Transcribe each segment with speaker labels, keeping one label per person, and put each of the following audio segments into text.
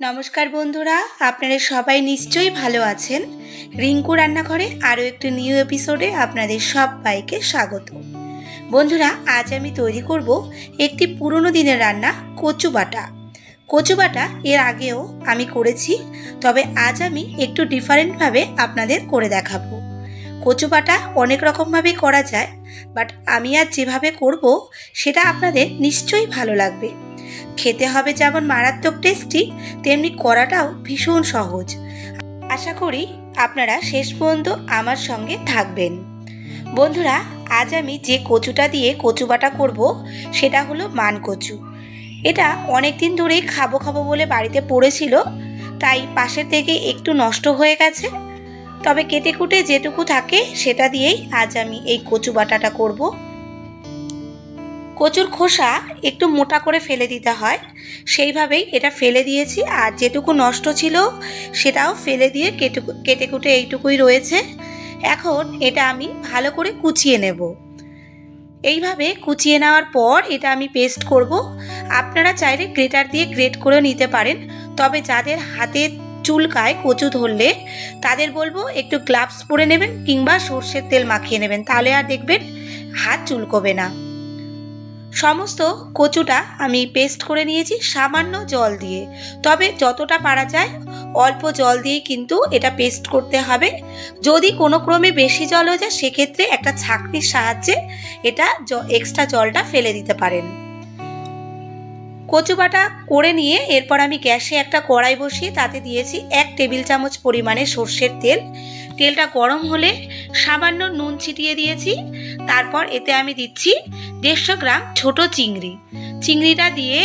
Speaker 1: নমস্কার বন্ধুরা, আপনারা সবাই নিশ্চয়ই ভালো আছেন। রিঙ্কু রান্নাঘরে আরও একটি নিউ এপিসোডে আপনাদের সবাইকে স্বাগত। বন্ধুরা, আজ আমি তৈরি করব একটি পুরনো দিনের রান্না, কচু বাটা। কচু বাটা এর আগেও আমি করেছি, তবে আজ আমি একটু ডিফারেন্টভাবে আপনাদের করে দেখাবো। কচু বাটা অনেক রকমভাবেই করা যায়, বাট আমি আজ যেভাবে করব সেটা আপনাদের নিশ্চয়ই ভালো লাগবে। খেতে হবে যেমন মারাত্মক টেস্টি, তেমনি করাটাও ভীষণ সহজ। আশা করি আপনারা শেষ পর্যন্ত আমার সঙ্গে থাকবেন। বন্ধুরা, আজ আমি যে কচুটা দিয়ে কচু বাটা করব সেটা হলো মান কচু। এটা অনেক দিন ধরেই খাবো বলে বাড়িতে পড়েছিল, তাই পাশের থেকে একটু নষ্ট হয়ে গেছে। তবে কেটে কুটে যেটুকু থাকে সেটা দিয়েই আজ আমি এই কচু বাটাটা করব। কচুর খোসা একটু মোটা করে ফেলে দিতে হয়, সেইভাবেই এটা ফেলে দিয়েছি। আর যেটুকু নষ্ট ছিল সেটাও ফেলে দিয়ে কেটে কুটে এইটুকুই রয়েছে। এখন এটা আমি ভালো করে কুচিয়ে নেব। এইভাবে কুচিয়ে নেওয়ার পর এটা আমি পেস্ট করব। আপনারা চাইলে গ্রেটার দিয়ে গ্রেট করে নিতে পারেন, তবে যাদের হাতে চুলকায় কচু ধরলে তাদের বলবো একটু গ্লাভস পরে নেবেন কিংবা সর্ষের তেল মাখিয়ে নেবেন, তাহলে আর দেখবেন হাত চুলকবে না। সমস্ত কচুটা আমি পেস্ট করে নিয়েছি সামান্য জল দিয়ে, তবে যতটা পারা যায় অল্প জল দিয়ে কিন্তু এটা পেস্ট করতে হবে। যদি কোনো ক্রমে বেশি জল হয়ে যায় সেক্ষেত্রে একটা ছাঁকনির সাহায্যে এটা এক্সট্রা জলটা ফেলে দিতে পারেন। কচু বাটা করে নিয়ে এরপর আমি গ্যাসে একটা কড়াই বসিয়ে তাতে দিয়েছি 1 টেবিল চামচ পরিমাণে সর্ষের তেল। তেলটা গরম হলে সামান্য নুন ছিটিয়ে দিয়েছি। তারপর এতে আমি দিচ্ছি 150 গ্রাম ছোট চিংড়ি। চিংড়িটা দিয়ে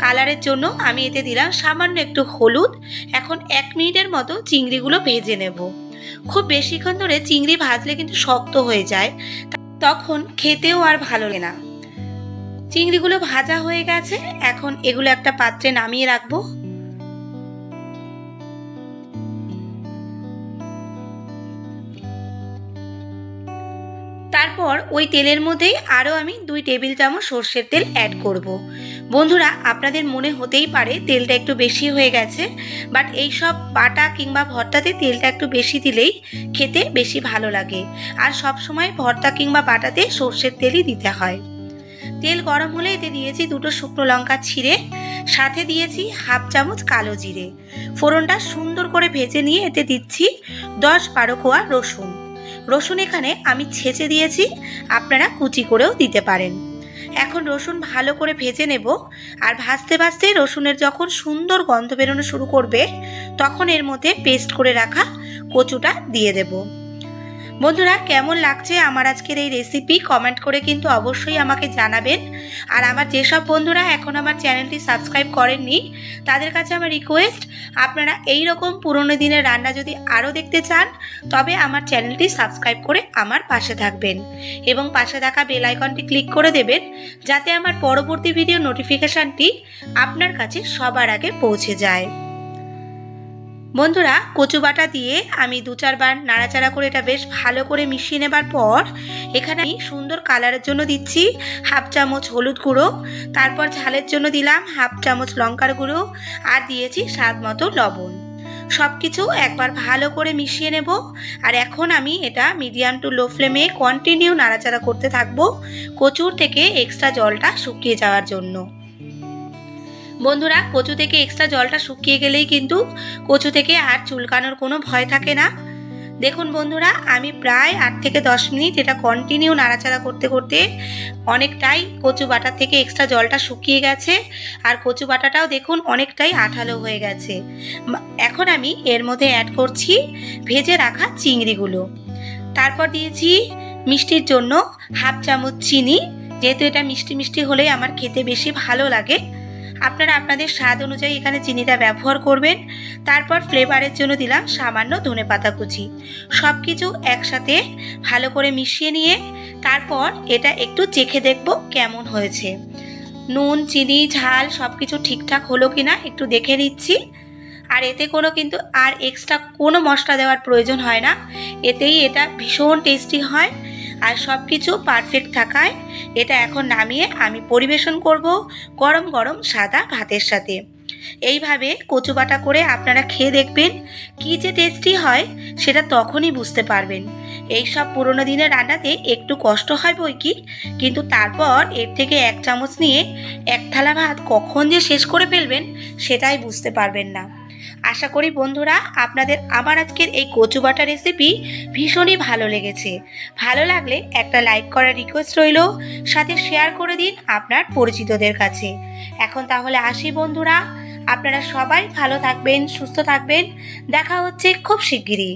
Speaker 1: কালারের জন্য আমি এতে দিলাম সামান্য একটু হলুদ। এখন 1 মিনিটের মতো চিংড়িগুলো ভেজে নেব। খুব বেশিক্ষণ ধরে চিংড়ি ভাজলে কিন্তু শক্ত হয়ে যায়, তখন খেতেও আর ভালো লাগে না। চিংড়িগুলো ভাজা হয়ে গেছে, এখন এগুলো একটা পাত্রে নামিয়ে রাখবো। তারপর ওই তেলের মধ্যেই আরও আমি 2 টেবিল চামচ সর্ষের তেল অ্যাড করব। বন্ধুরা, আপনাদের মনে হতেই পারে তেলটা একটু বেশি হয়ে গেছে, বাট এই সব বাটা কিংবা ভর্তাতে তেলটা একটু বেশি দিলেই খেতে বেশি ভালো লাগে। আর সব সময় ভর্তা কিংবা বাটাতে সর্ষের তেলই দিতে হয়। তেল গরম হলে এতে দিয়েছি 2টো শুকনো লঙ্কা ছিঁড়ে, সাথে দিয়েছি 1/2 চামচ কালো জিরে। ফোড়নটা সুন্দর করে ভেজে নিয়ে এতে দিচ্ছি 10-12 কোয়া রসুন। রসুন এখানে আমি ছেঁচে দিয়েছি, আপনারা কুচি করেও দিতে পারেন। এখন রসুন ভালো করে ভেজে নেব। আর ভাজতে ভাজতে রসুনের যখন সুন্দর গন্ধ বেরোনো শুরু করবে তখন এর মধ্যে পেস্ট করে রাখা কচুটা দিয়ে দেব। বন্ধুরা, কেমন লাগছে আমার আজকের এই রেসিপি কমেন্ট করে কিন্তু অবশ্যই আমাকে জানাবেন। আর আমার যেসব বন্ধুরা এখন আমার চ্যানেলটি সাবস্ক্রাইব করেননি তাদের কাছে আমার রিকোয়েস্ট, আপনারা এই রকম পুরনো দিনের রান্না যদি আরও দেখতে চান তবে আমার চ্যানেলটি সাবস্ক্রাইব করে আমার পাশে থাকবেন এবং পাশে থাকা বেল আইকনটি ক্লিক করে দেবেন, যাতে আমার পরবর্তী ভিডিও নোটিফিকেশানটি আপনার কাছে সবার আগে পৌঁছে যায়। বন্ধুরা, কচু বাটা দিয়ে আমি 2-4 বার নাড়াচাড়া করে এটা বেশ ভালো করে মিশিয়ে নেবার পর এখানে আমি সুন্দর কালারের জন্য দিচ্ছি 1/2 চামচ হলুদ গুঁড়ো। তারপর ঝালের জন্য দিলাম 1/2 চামচ লঙ্কার গুঁড়ো আর দিয়েছি স্বাদ মতো লবণ। সব কিছু একবার ভালো করে মিশিয়ে নেব। আর এখন আমি এটা মিডিয়াম টু লো ফ্লেমে কন্টিনিউ নাড়াচাড়া করতে থাকবো কচুর থেকে এক্সট্রা জলটা শুকিয়ে যাওয়ার জন্য। বন্ধুরা, কচু থেকে এক্সট্রা জলটা শুকিয়ে গেলেই কিন্তু কচু থেকে আর চুলকানোর কোনো ভয় থাকে না। দেখুন বন্ধুরা, আমি প্রায় 8 থেকে 10 মিনিট এটা কন্টিনিউ নাড়াচাড়া করতে করতে অনেকটাই কচু বাটা থেকে এক্সট্রা জলটা শুকিয়ে গেছে। আর কচু বাটাটাও দেখুন অনেকটাই আঠালো হয়ে গেছে। এখন আমি এর মধ্যে অ্যাড করছি ভেজে রাখা চিংড়িগুলো। তারপর দিয়েছি মিষ্টির জন্য 1/2 চামচ চিনি, যেহেতু এটা মিষ্টি মিষ্টি হলেই আমার খেতে বেশি ভালো লাগে। আপনারা আপনাদের স্বাদ অনুযায়ী এখানে চিনিটা ব্যবহার করবেন। তারপর ফ্লেভারের জন্য দিলাম সামান্য ধনেপাতা কুচি। সব কিছু একসাথে ভালো করে মিশিয়ে নিয়ে তারপর এটা একটু চেখে দেখব কেমন হয়েছে। নুন, চিনি, ঝাল সব কিছু ঠিকঠাক হলো কিনা একটু দেখে নিচ্ছি। আর এতে কোনো কিন্তু আর এক্সট্রা কোনো মশলা দেওয়ার প্রয়োজন হয় না, এতেই এটা ভীষণ টেস্টি হয়। আর সব কিছু পারফেক্ট থাকায় এটা এখন নামিয়ে আমি পরিবেশন করব গরম গরম সাদা ভাতের সাথে। এইভাবে কচু বাটা করে আপনারা খেয়ে দেখবেন, কী যে টেস্টি হয় সেটা তখনই বুঝতে পারবেন। এই সব পুরোনো দিনের রান্নাতে একটু কষ্ট হয় বই কি, কিন্তু তারপর এর থেকে 1 চামচ নিয়ে 1 থালা ভাত কখন যে শেষ করে ফেলবেন সেটাই বুঝতে পারবেন না। আশা করি বন্ধুরা আপনাদের আমার আজকের এই কচু বাটা রেসিপি ভীষণই ভালো লেগেছে। ভালো লাগলে একটা লাইক করার রিকোয়েস্ট রইল, সাথে শেয়ার করে দিন আপনার পরিচিতদের কাছে। এখন তাহলে আসি বন্ধুরা, আপনারা সবাই ভালো থাকবেন, সুস্থ থাকবেন। দেখা হচ্ছে খুব শিগগিরই।